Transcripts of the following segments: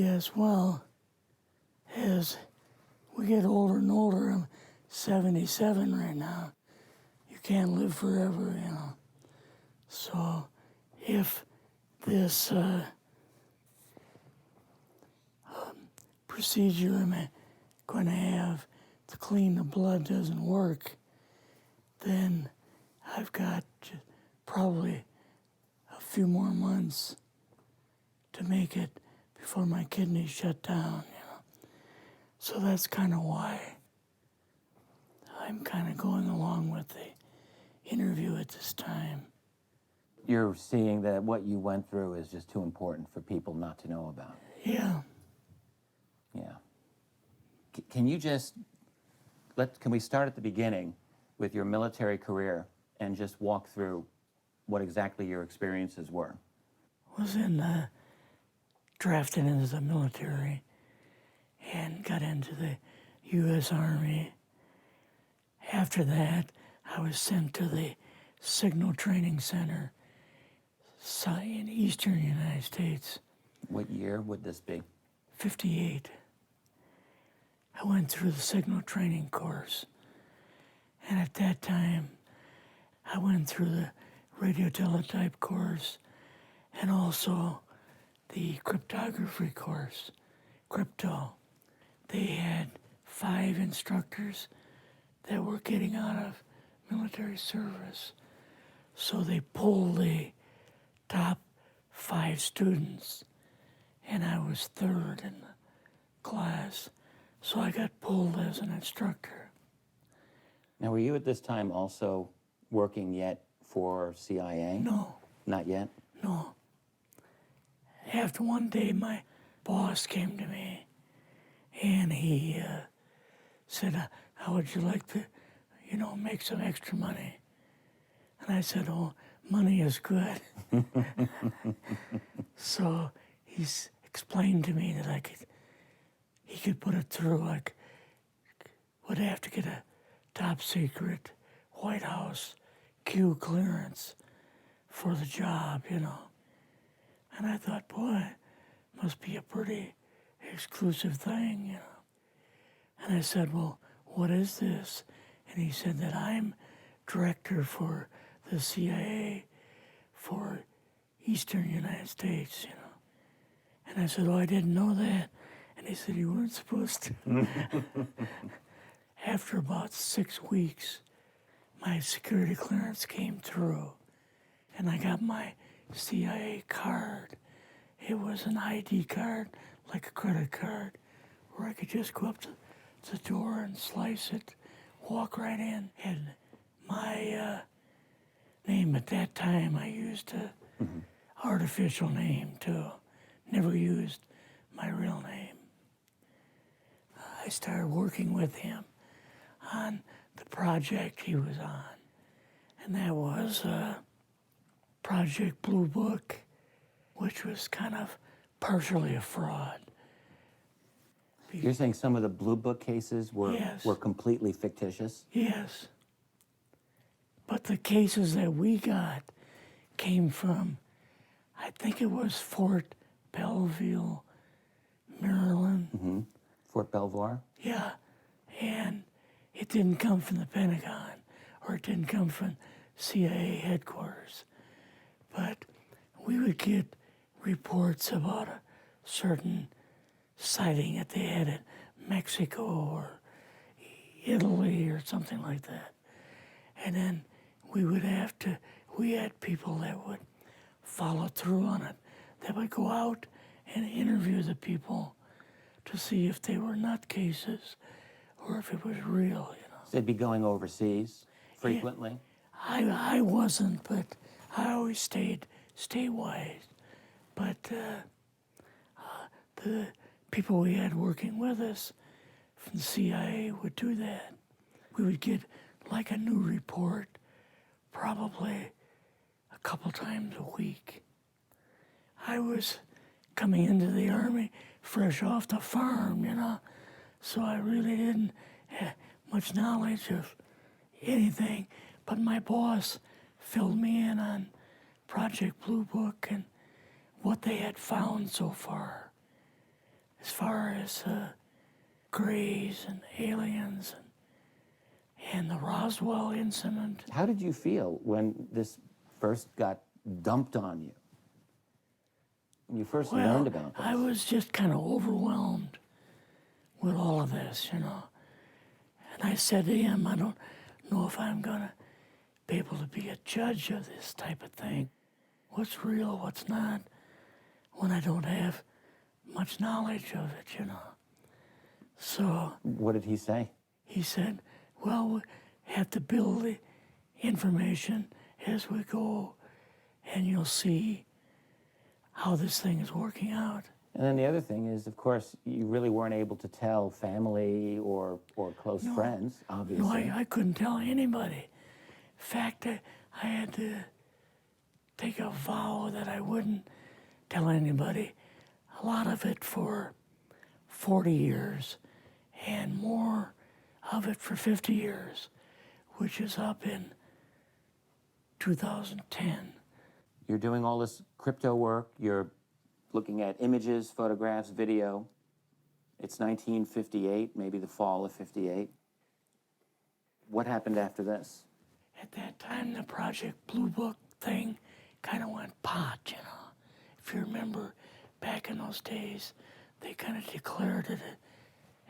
Yes, well, as we get older and older, I'm 77 right now. You can't live forever, you know. So if this procedure I'm going to have to clean the blood doesn't work, then I've got probably a few more months to make it before my kidneys shut down, you know. So that's kind of why I'm kind of going along with the interview at this time. You're seeing that what you went through is just too important for people not to know about. Yeah. Yeah. Can you just, can we start at the beginning with your military career and just walk through what exactly your experiences were? Was drafted into the military and got into the U.S. Army. After that, I was sent to the Signal Training Center in eastern United States. What year would this be? 58. I went through the signal training course. And at that time, I went through the radio teletype course and also the cryptography course, crypto. They had 5 instructors that were getting out of military service. So they pulled the top 5 students, and I was 3rd in the class. So I got pulled as an instructor. Now, were you at this time also working yet for CIA? No. Not yet? No. After one day, my boss came to me, and he said, how would you like to, make some extra money? And I said, oh, money is good. So he explained to me that he could put it through, would have to get a top secret White House Q clearance for the job, And I thought, boy, must be a pretty exclusive thing, And I said, well, what is this? And he said that I'm director for the CIA for Eastern United States, And I said, oh, I didn't know that. And he said, you weren't supposed to. After about 6 weeks, my security clearance came through, and I got my CIA card. It was an ID card, like a credit card, where I could just go up to the door and slice it, walk right in. And my name at that time, I used a artificial name too. Never used my real name. I started working with him on the project he was on, and that was Project Blue Book, which was kind of partially a fraud. You're saying some of the Blue Book cases were completely fictitious? Yes. But the cases that we got came from, I think it was Fort Belvoir, Maryland. Fort Belvoir? Yeah. And it didn't come from the Pentagon, or it didn't come from CIA headquarters. But we would get reports about a certain sighting that they had in Mexico or Italy or something like that. And then we had people that would follow through on it, that would go out and interview the people to see if they were nutcases or if it was real, So they'd be going overseas frequently? Yeah, I wasn't, but I always stayed statewide. But the people we had working with us from the CIA would do that. We would get like a new report probably a couple times a week. I was coming into the Army fresh off the farm, so I really didn't have much knowledge of anything, but my boss filled me in on Project Blue Book and what they had found so far. as far as grays and aliens and the Roswell incident. How did you feel when this first got dumped on you? When you first learned about this? I was just kind of overwhelmed with all of this, you know. And I said to him, I don't know if I'm going to be able to be a judge of this type of thing. What's real, what's not, when I don't have much knowledge of it, you know. So... What did he say? He said, well, we have to build the information as we go, and you'll see how this thing is working out. And then the other thing is, of course, you really weren't able to tell family or close friends, obviously. No, I couldn't tell anybody. In fact, I had to take a vow that I wouldn't tell anybody. A lot of it for 40 years, and more of it for 50 years, which is up in 2010. You're doing all this crypto work. You're looking at images, photographs, video. It's 1958, maybe the fall of 58. What happened after this? At that time, the Project Blue Book thing kind of went pot, you know. If you remember, back in those days, they kind of declared it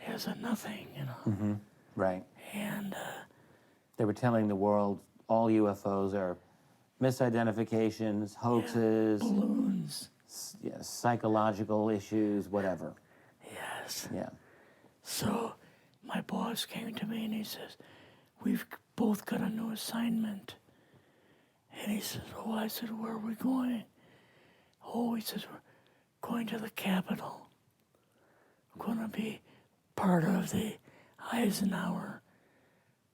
as a nothing, you know. Mm-hmm. Right. And they were telling the world all UFOs are misidentifications, hoaxes, balloons. Psychological issues, whatever. Yes. Yeah. So my boss came to me and he says, we've both got a new assignment. And he says, oh, I said, where are we going? Oh, he says, we're going to the Capitol. We're going to be part of the Eisenhower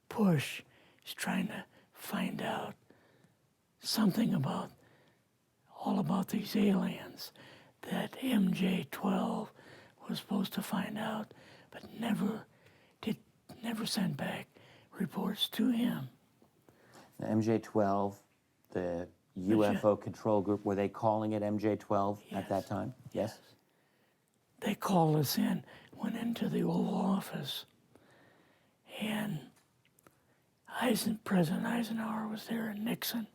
push. He's trying to find out something about, all about these aliens that MJ-12 was supposed to find out, but never sent back reports to him. The MJ-12, the UFO control group, were they calling it MJ-12 at that time? Yes. They called us in, went into the Oval Office, and President Eisenhower was there and Nixon,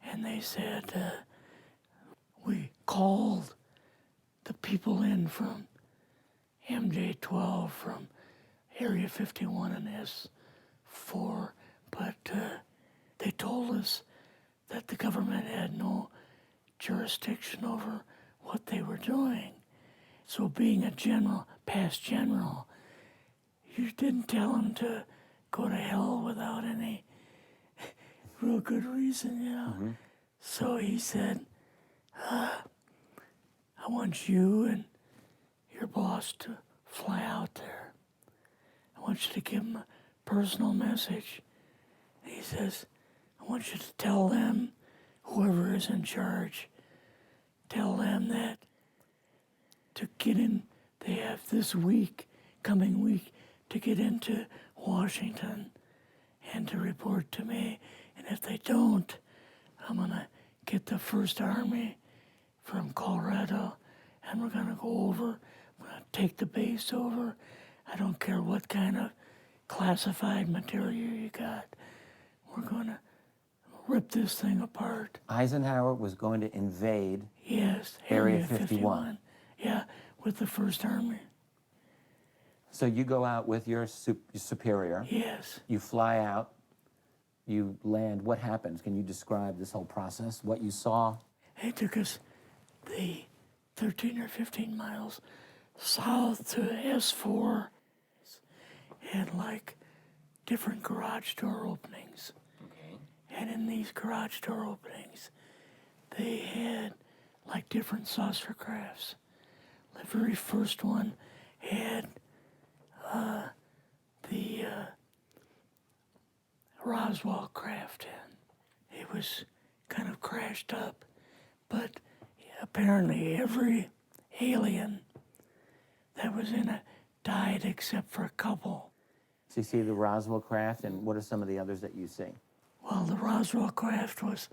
and they said, we called the people in from MJ-12 from Area 51 and S4, but they told us that the government had no jurisdiction over what they were doing. So being a general, past general, you didn't tell them to go to hell without any real good reason, you know. Mm-hmm. So he said, I want you and your boss to fly out there. I want you to give them a personal message. And he says, I want you to tell them, whoever is in charge, tell them that to get in, they have this week, coming week, to get into Washington and to report to me. And if they don't, I'm going to get the First Army from Colorado, and we're going to go over, we're going to take the base over. I don't care what kind of classified material you got. We're going to rip this thing apart. Eisenhower was going to invade Area 51. Yeah, with the First Army. So you go out with your superior. Yes. You fly out. You land. What happens? Can you describe this whole process, what you saw? It took us the 13 or 15 miles south to S4 and like different garage door openings. Okay. And in these garage door openings, they had like different saucer crafts. The very first one had the Roswell craft in. It was kind of crashed up, but apparently every alien that was in it died except for a couple. So you see the Roswell craft, and what are some of the others that you see? Well, the Roswell craft was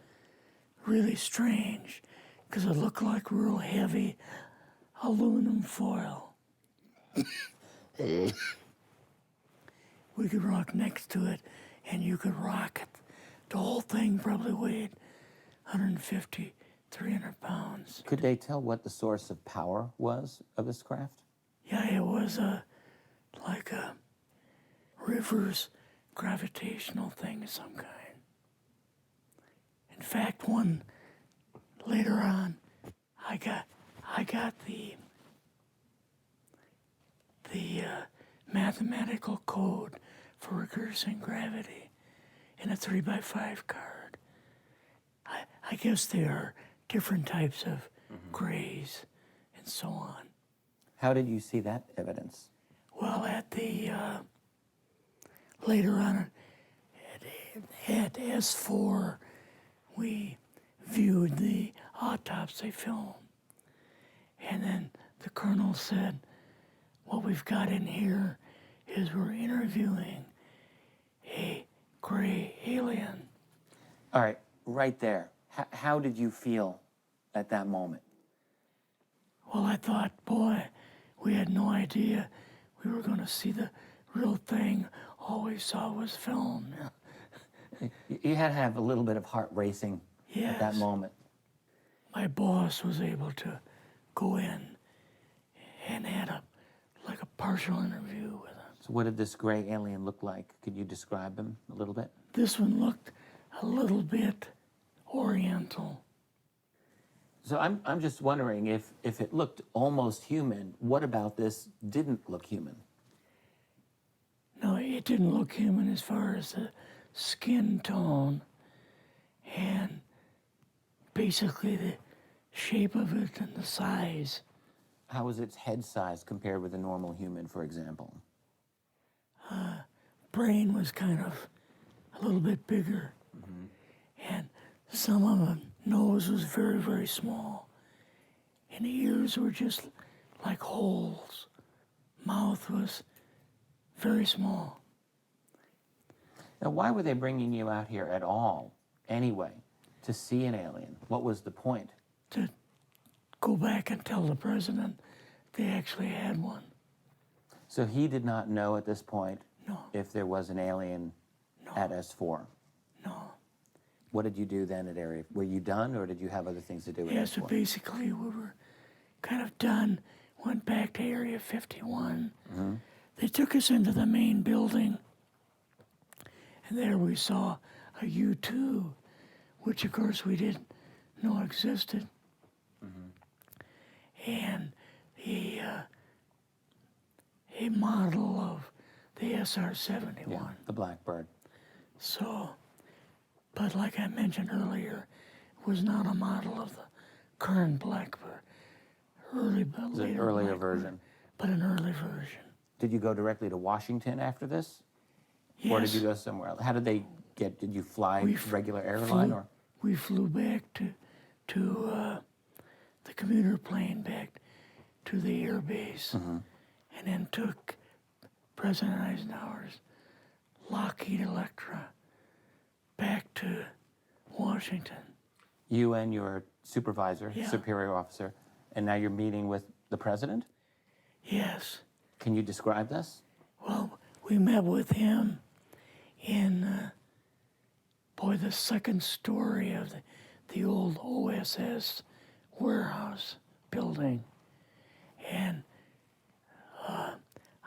really strange because it looked like real heavy aluminum foil. We could rock next to it, and you could rock it. The whole thing probably weighed 150, 300 pounds. Could they tell what the source of power was of this craft? Yeah, it was like a reverse gravitational thing of some kind. In fact, one later on, I got the mathematical code for reversing gravity in a 3x5 card. I guess there are different types of grays and so on. How did you see that evidence? Well, at the later on at S4, we viewed the autopsy film, and then the colonel said, "What we've got in here is we're interviewing a gray alien." All right, right there. How did you feel at that moment? Well, I thought, boy, we had no idea we were going to see the real thing. All we saw was film. You had to have a little bit of heart racing at that Yes. moment. My boss was able to go in and had a partial interview with him. So what did this gray alien look like? Could you describe him a little bit? This one looked a little bit oriental. So I'm just wondering if it looked almost human, what about this didn't look human? No, it didn't look human as far as the skin tone and basically the shape of it and the size. How was its head size compared with a normal human, for example? Brain was kind of a little bit bigger. And some of the nose was very, very small. And the ears were just like holes. Mouth was very small. Now, why were they bringing you out here at all, anyway, to see an alien? What was the point? To go back and tell the president they actually had one. So he did not know at this point No, if there was an alien No. at S4. no. What did you do then at Area? Were you done, or did you have other things to do at Yeah, so S4? basically we were kind of done, went back to Area 51. They took us into the main building, and there we saw a U-2, which of course we didn't know existed. And a model of the SR-71. Yeah, the Blackbird. So, but like I mentioned earlier, it was not a model of the current Blackbird, It was an earlier version. but an early version. Did you go directly to Washington after this? Yes. Or did you go somewhere else? How did they get, did you fly We regular airline or? We flew back to the commuter plane back to the air base, and then took President Eisenhower's Lockheed Electra back to Washington. You and your supervisor, Yeah. superior officer, and now you're meeting with the president? Yes. Can you describe this? Well, we met with him in, the second story of the old OSS warehouse building. And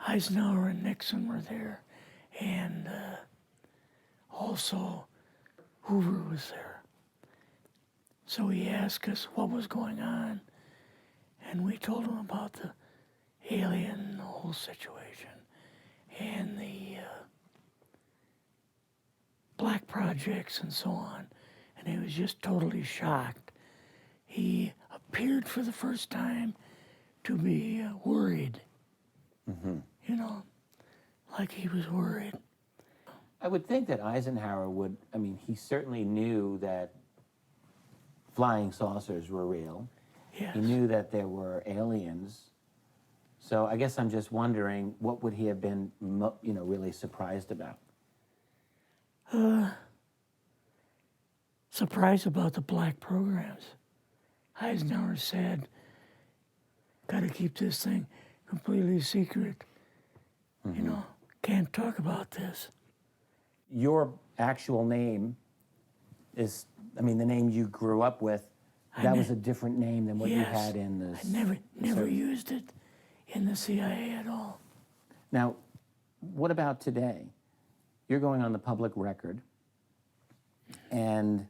Eisenhower and Nixon were there, and also Hoover was there. So he asked us what was going on, and we told him about the alien, the whole situation, and the black projects and so on. And he was just totally shocked. He appeared for the first time to be worried. You know, like he was worried. I would think that Eisenhower would, I mean, he certainly knew that flying saucers were real. Yes. He knew that there were aliens. So I guess I'm just wondering, what would he have been, really surprised about? Surprised about the black programs. Eisenhower said, got to keep this thing completely secret. You know, can't talk about this. Your actual name is, I mean, the name you grew up with, that was a different name than what you Yes. had in the... I never used it in the CIA at all. Now, what about today? You're going on the public record, and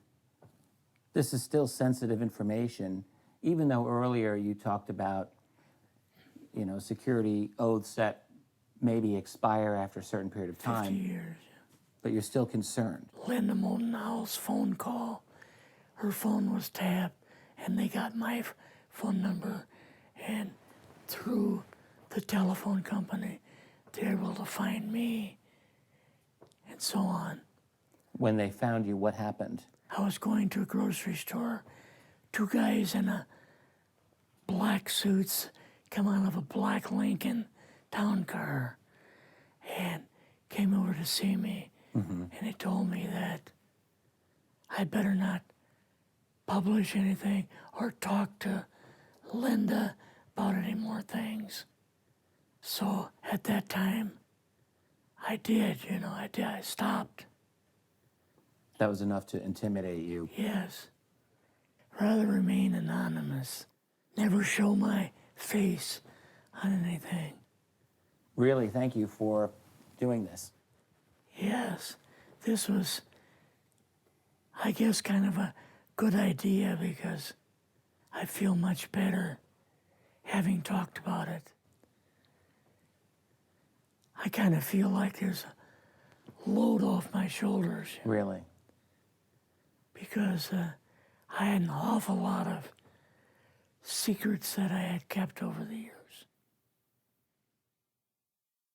this is still sensitive information, even though earlier you talked about, you know, security oaths that maybe expire after a certain period of 50 time, years. but you're still concerned. Linda Moldenhauer's phone call, her phone was tapped, and they got my phone number, and through the telephone company, they were able to find me, and so on. When they found you, what happened? I was going to a grocery store. Two guys in a black suits come out of a black Lincoln town car and came over to see me. And they told me that I better not publish anything or talk to Linda about any more things. So at that time, I did, you know, I stopped. That was enough to intimidate you. Yes. Rather remain anonymous. Never show my face on anything. Really, thank you for doing this. Yes. This was, I guess, kind of a good idea because I feel much better having talked about it. I kind of feel like there's a load off my shoulders Really? because I had an awful lot of secrets that I had kept over the years.